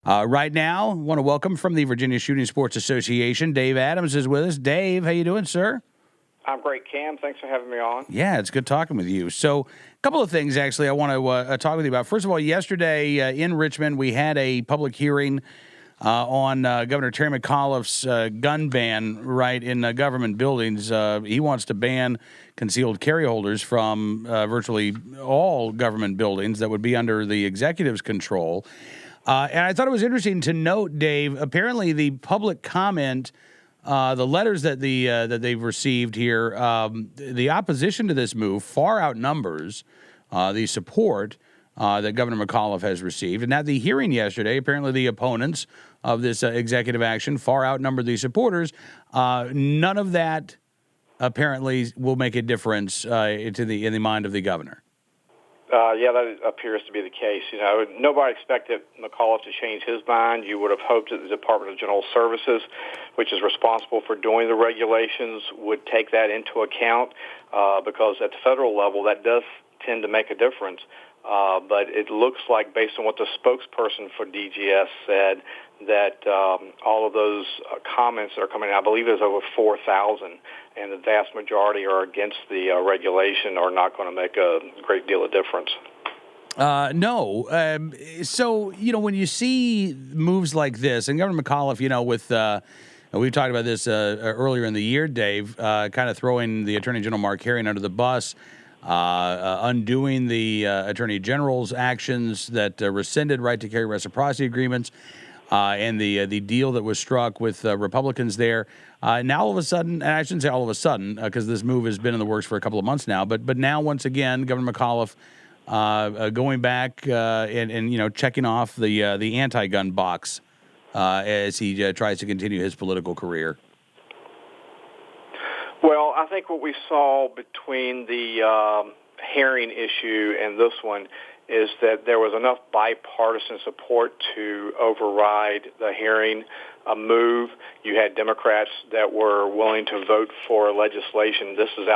Right now, I want to welcome from the Virginia Shooting Sports Association, Dave Adams is with us. Dave, how you doing, sir? I'm great, Cam. Thanks for having me on. Yeah, it's good talking with you. So, a couple of things, actually, I want to talk with you about. First of all, yesterday in Richmond, we had a public hearing on Governor Terry McAuliffe's gun ban right in government buildings. He wants to ban concealed carry holders from virtually all government buildings that would be under the executive's control. And I thought it was interesting to note, Dave, apparently the public comment, the letters that they've received here, the opposition to this move far outnumbers the support that Governor McAuliffe has received. And at the hearing yesterday, apparently the opponents of this executive action far outnumbered the supporters. None of that apparently will make a difference in the mind of the governor. Yeah, that appears to be the case. Nobody expected McAuliffe to change his mind. You would have hoped that the Department of General Services, which is responsible for doing the regulations, would take that into account because at the federal level, that does tend to make a difference. But it looks like, based on what the spokesperson for DGS said, that all of those comments that are coming out, I believe there's over 4,000, and the vast majority are against the regulation, are not going to make a great deal of difference. No. So, when you see moves like this, and Governor McAuliffe, with we've talked about this earlier in the year, Dave, kind of throwing the Attorney General Mark Herring under the bus, undoing the Attorney General's actions that rescinded right to carry reciprocity agreements, and the deal that was struck with Republicans there. Now all of a sudden, and I shouldn't say all of a sudden, because this move has been in the works for a couple of months now, but now once again, Governor McAuliffe going back and checking off the anti-gun box as he tries to continue his political career. Well, I think what we saw between the Herring issue and this one is that there was enough bipartisan support to override the Herring move. You had Democrats that were willing to vote for legislation. This is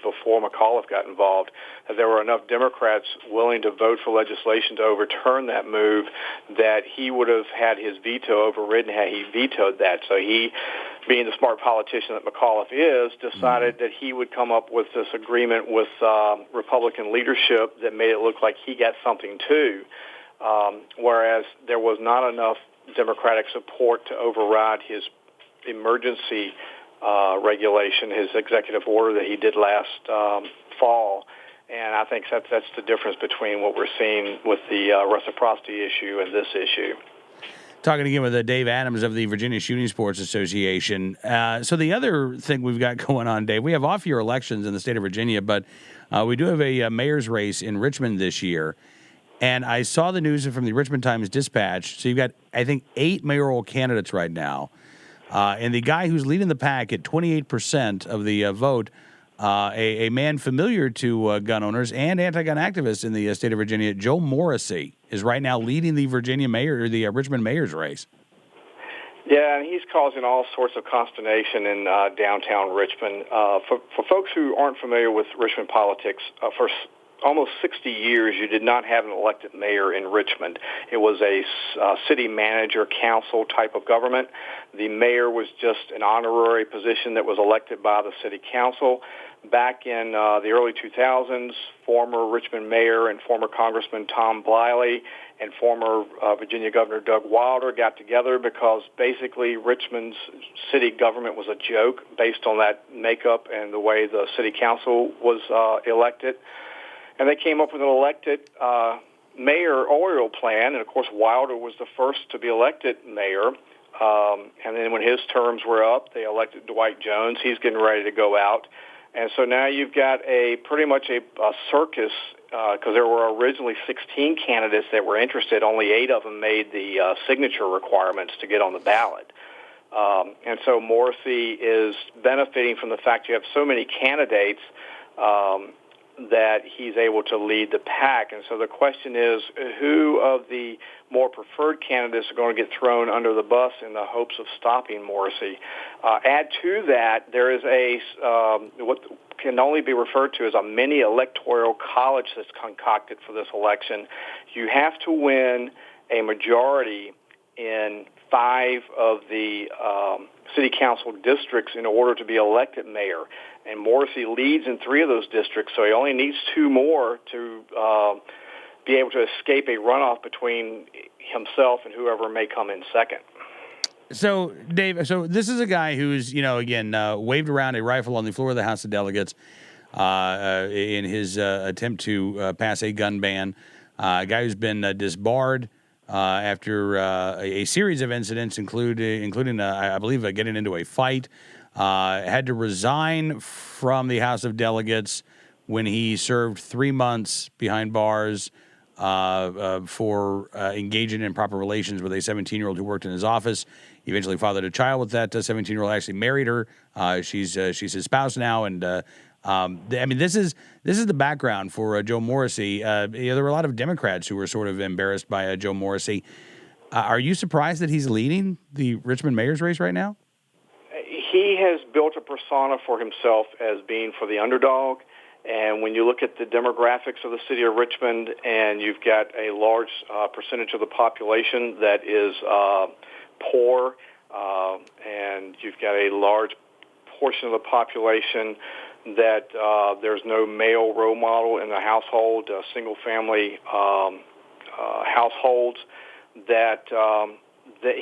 before McAuliffe got involved. There were enough Democrats willing to vote for legislation to overturn that move that he would have had his veto overridden had he vetoed that. So he, being the smart politician that McAuliffe is, decided that he would come up with this agreement with Republican leadership that made it look like he got something too, whereas there was not enough Democratic support to override his emergency regulation, his executive order that he did last fall. And I think that's the difference between what we're seeing with the reciprocity issue and this issue. Talking again with Dave Adams of the Virginia Shooting Sports Association. So the other thing we've got going on, Dave, we have off-year elections in the state of Virginia, but we do have a mayor's race in Richmond this year. And I saw the news from the Richmond Times-Dispatch. So you've got, I think, 8 mayoral candidates right now. And the guy who's leading the pack at 28% of the vote, a man familiar to gun owners and anti-gun activists in the state of Virginia, Joe Morrissey, is right now leading the Richmond mayor's race. Yeah, and he's causing all sorts of consternation in downtown Richmond. For folks who aren't familiar with Richmond politics, for almost 60 years, you did not have an elected mayor in Richmond. It was a city manager council type of government. The mayor was just an honorary position that was elected by the city council. Back in the early 2000s, former Richmond mayor and former Congressman Tom Bliley and former Virginia Governor Doug Wilder got together because basically Richmond's city government was a joke based on that makeup and the way the city council was elected. And they came up with an elected mayoral plan, and of course Wilder was the first to be elected mayor. And then when his terms were up, they elected Dwight Jones. He's getting ready to go out. And so now you've got pretty much a circus, because there were originally 16 candidates that were interested. Only 8 of them made the signature requirements to get on the ballot. And so Morrissey is benefiting from the fact you have so many candidates that he's able to lead the pack. And so the question is, who of the more preferred candidates are going to get thrown under the bus in the hopes of stopping Morrissey? Add to that, there is what can only be referred to as a mini electoral college that's concocted for this election. You have to win a majority in 5 of the city council districts in order to be elected mayor. And Morrissey leads in 3 of those districts, so he only needs 2 more to be able to escape a runoff between himself and whoever may come in second. So, Dave, so this is a guy who's, again, waved around a rifle on the floor of the House of Delegates in his attempt to pass a gun ban. A guy who's been disbarred after a series of incidents, including I believe, getting into a fight. Had to resign from the House of Delegates when he served 3 months behind bars for engaging in improper relations with a 17-year-old who worked in his office. He eventually fathered a child with that 17-year-old. Actually married her. She's his spouse now, and this is the background for Joe Morrissey. There were a lot of Democrats who were sort of embarrassed by Joe Morrissey. Are you surprised that he's leading the Richmond mayor's race right now? He has built a persona for himself as being for the underdog. And when you look at the demographics of the city of Richmond, and you've got a large percentage of the population that is poor, and you've got a large portion of the population that there's no male role model in the household, single-family households, that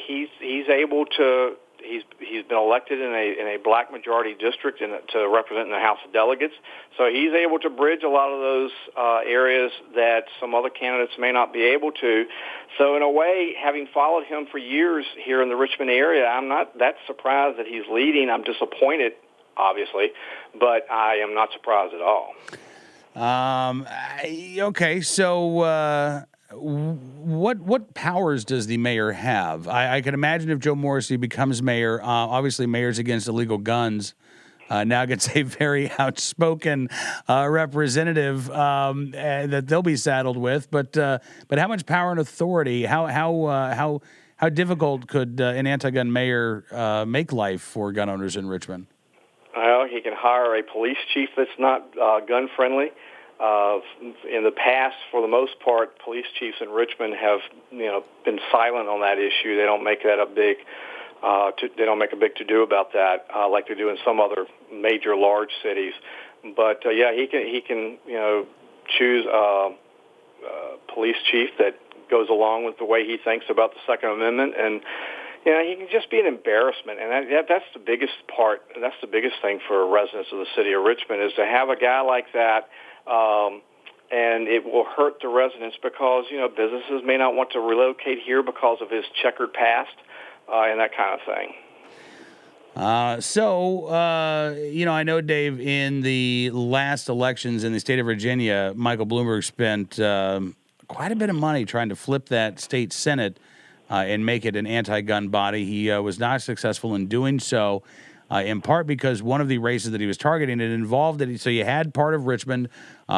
he's able to. He's been elected in a black majority district to represent in the House of Delegates, so he's able to bridge a lot of those areas that some other candidates may not be able to. So in a way, having followed him for years here in the Richmond area, I'm not that surprised that he's leading. I'm disappointed, obviously, but I am not surprised at all. Okay, so what powers does the mayor have? I can imagine if Joe Morrissey becomes mayor, obviously Mayors Against Illegal Guns now gets a very outspoken representative that they'll be saddled with. But how much power and authority? How difficult could an anti-gun mayor make life for gun owners in Richmond? Well, he can hire a police chief that's not gun-friendly. In the past, for the most part, police chiefs in Richmond have, been silent on that issue. They don't make that a big, they don't make a big to-do about that, like they do in some other major large cities. But he can, choose a police chief that goes along with the way he thinks about the Second Amendment, and he can just be an embarrassment, and that's the biggest part. That's the biggest thing for residents of the city of Richmond is to have a guy like that. And it will hurt the residents because, businesses may not want to relocate here because of his checkered past and that kind of thing. I know, Dave, in the last elections in the state of Virginia, Michael Bloomberg spent quite a bit of money trying to flip that state Senate and make it an anti-gun body. He was not successful in doing so. In part because one of the races that he was targeting, it involved it. So you had part of Richmond.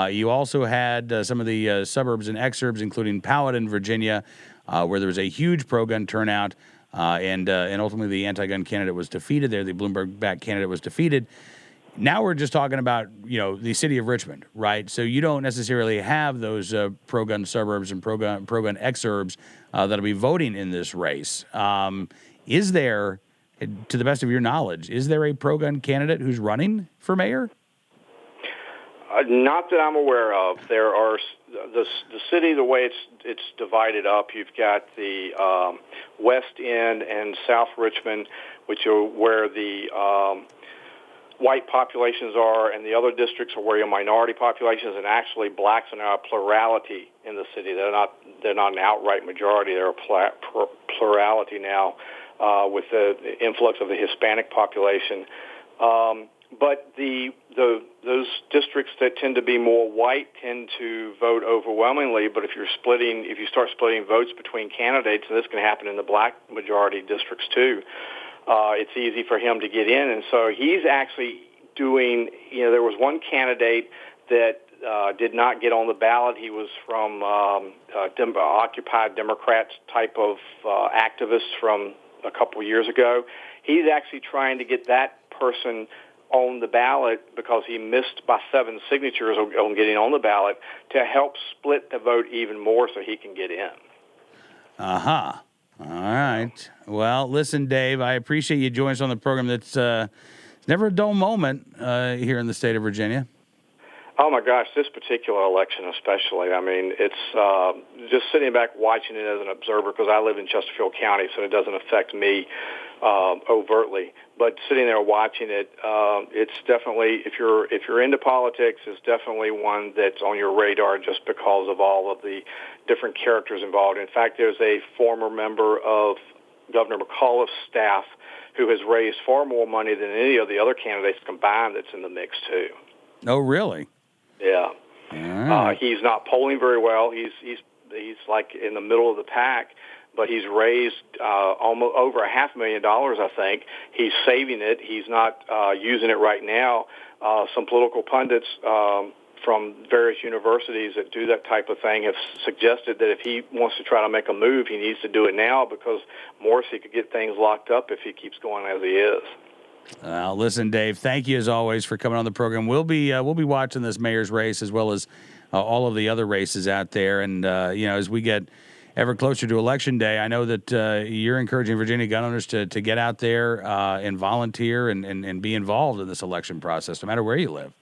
You also had some of the suburbs and exurbs, including Powhatan, Virginia, where there was a huge pro-gun turnout. And ultimately the anti-gun candidate was defeated there. The Bloomberg-backed candidate was defeated. Now we're just talking about, the city of Richmond, right? So you don't necessarily have those pro-gun suburbs and pro-gun exurbs that'll be voting in this race. Is there... To the best of your knowledge, is there a pro-gun candidate who's running for mayor? Not that I'm aware of. There are the city, the way it's divided up. You've got the West End and South Richmond, which are where the white populations are, and the other districts are where your minority populations. And actually, blacks are now a plurality in the city. They're not an outright majority. They're a plurality now. With the influx of the Hispanic population. But those districts that tend to be more white tend to vote overwhelmingly. But if you start splitting votes between candidates, and this can happen in the black majority districts too, it's easy for him to get in. And so he's actually doing, there was one candidate that did not get on the ballot. He was from Occupy Democrats type of activists from a couple years ago. He's actually trying to get that person on the ballot because he missed by 7 signatures on getting on the ballot to help split the vote even more so he can get in. Uh-huh. All right. Well, listen, Dave, I appreciate you joining us on the program. That's never a dull moment here in the state of Virginia. Oh my gosh, this particular election especially. I mean, it's just sitting back watching it as an observer because I live in Chesterfield County, so it doesn't affect me overtly. But sitting there watching it, it's definitely, if you're into politics, it's definitely one that's on your radar just because of all of the different characters involved. In fact, there's a former member of Governor McAuliffe's staff who has raised far more money than any of the other candidates combined that's in the mix too. Oh, really? Yeah. Right. He's not polling very well. He's like in the middle of the pack, but he's raised almost over $500,000, I think. He's saving it. He's not using it right now. Some political pundits from various universities that do that type of thing have suggested that if he wants to try to make a move, he needs to do it now because Morrissey could get things locked up if he keeps going as he is. Listen, Dave, thank you as always for coming on the program. We'll be watching this mayor's race as well as all of the other races out there. And, as we get ever closer to Election Day, I know that you're encouraging Virginia gun owners to get out there and volunteer and be involved in this election process, no matter where you live.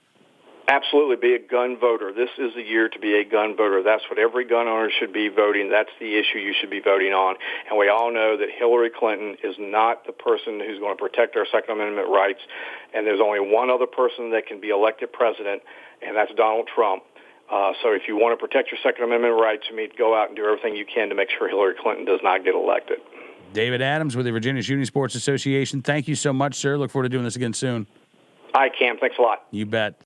Absolutely, be a gun voter. This is the year to be a gun voter. That's what every gun owner should be voting. That's the issue you should be voting on. And we all know that Hillary Clinton is not the person who's going to protect our Second Amendment rights. And there's only one other person that can be elected president, and that's Donald Trump. So if you want to protect your Second Amendment rights, you need to go out and do everything you can to make sure Hillary Clinton does not get elected. David Adams with the Virginia Shooting Sports Association. Thank you so much, sir. Look forward to doing this again soon. Hi, Cam. Thanks a lot. You bet.